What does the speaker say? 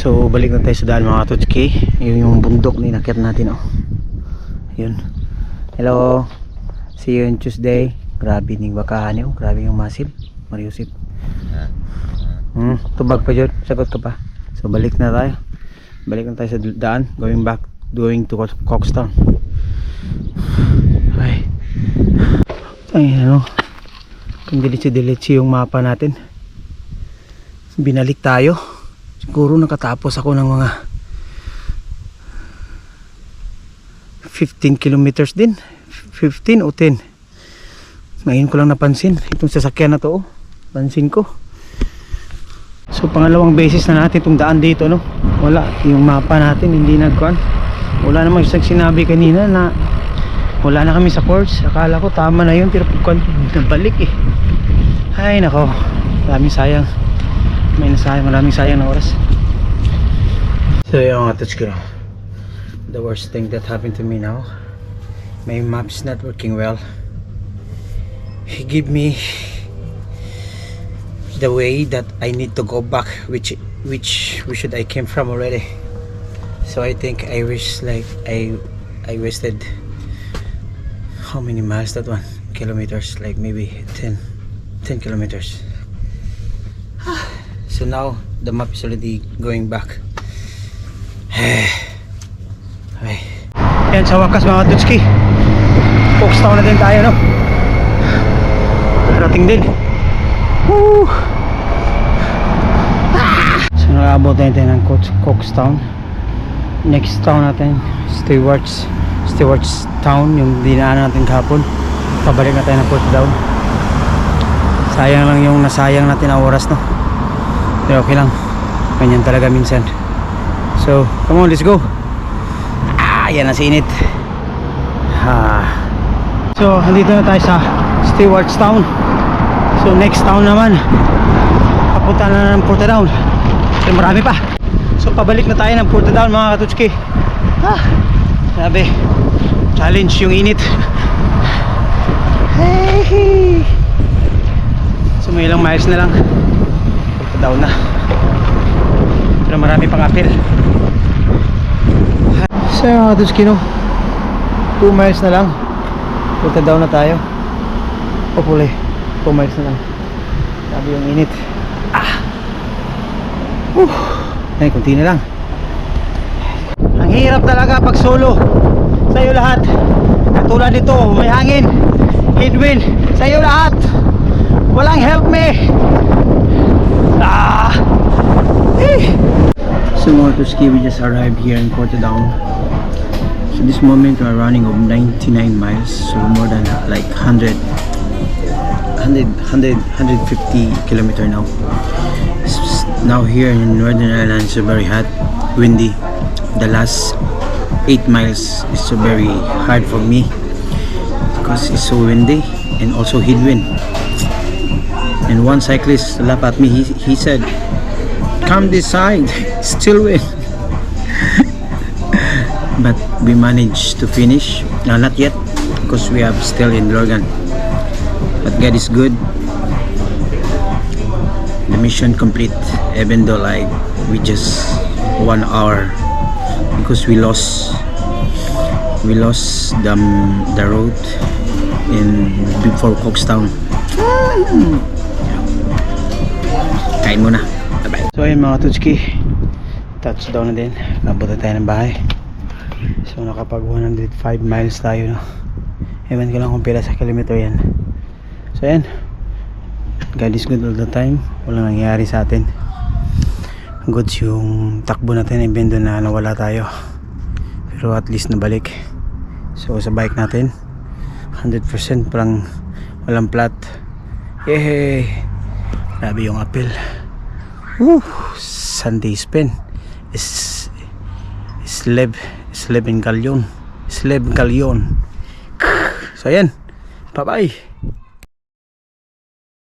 So balik na tayo sa daan mga Tutski. Yun yung bundok na inakyat natin, oh. Yun. Hello. See you on Tuesday. Grabe ning bakahan, oh. Grabe yung masil. Mariusip. Tubag pa dyan. Sagot ka pa. So balik na tayo. Balik na tayo sa daan. Going to Coxtown. Ay ano, kung dilitsi yung mapa natin, binalik tayo. Siguro nakatapos ako ng mga 15 kilometers din, 15 o 10. Ngayon ko lang napansin itong sasakyan na to, oh. Pansin ko. So pangalawang beses na natin itong daan dito, no? Wala, yung mapa natin hindi nagkuhan. Wala namang sinabi kanina na wala na kami sa course. Akala ko tama na yun, pero pagkuhan nabalik eh. Ay nako, maraming sayang. Maraming sayang na oras. So yung mga touch ko, the worst thing that happened to me now, my map's not working well. He give me the way that I need to go back, which I came from already. So I think I wish like I wasted how many miles that one? Kilometers, like maybe 10 kilometers. So now the map is already going back. Okay. Yan sa wakas mga Tutski, Coxtown na din tayo, no? Rating din. Woo! So nakaabot na tayo ng Coxtown. Next town natin, Stewart's Town, yung dinaanan natin kahapon. Pabalik na tayo ng Portadown. Sayang lang yung nasayang natin na oras, no? Pero okay lang, ganyan talaga minsan. So come on, let's go. Yan na si init. So andito na tayo sa Stewart's Town. So next town naman, papunta na ng Portadown. So marami pa. So pabalik na tayo ng Portadown mga Katutski. Sabi, challenge yung init. Hey. So may ilang miles na lang, Portadown na. Pero marami pang apil. So mga Katutski, no, 2 miles na lang, Portadown na tayo. Hopefully 2 miles na lang. Sabi yung init. Ay, kunti na lang. Ang hirap talaga pag solo. Sa'yo lahat. Katulad nito, may hangin, headwind. Sa'yo lahat. Walang help me. So mga Tutski, we just arrived here in Portadown. So this moment we are running of 99 miles. So more than like 150 kilometer now. Now here in Northern Ireland it's very hot, windy. The last 8 miles is so very hard for me because it's so windy and also headwind. And one cyclist laughed at me. He said, "Come this side, still wind." But we managed to finish. Not yet, because we are still in Lurgan. But God is good. The mission complete, even though like we just 1 hour, because we lost the road in before Coxtown. Kain muna. Bye bye. So ayun mga Tutski, touchdown na din. Nabot na tayo ng bahay. So nakapag 105 miles tayo, no? Ewan ko lang kung pila sa kilometer yan. So ayan, God is good all the time. Walang nangyayari sa atin. Goods yung takbo natin, even though na nawala tayo, pero at least nabalik. So sa bike natin 100% parang walang flat. Yay! Grabe yung apil. Sunday spin is Sleb Galyon. So ayan, bye bye.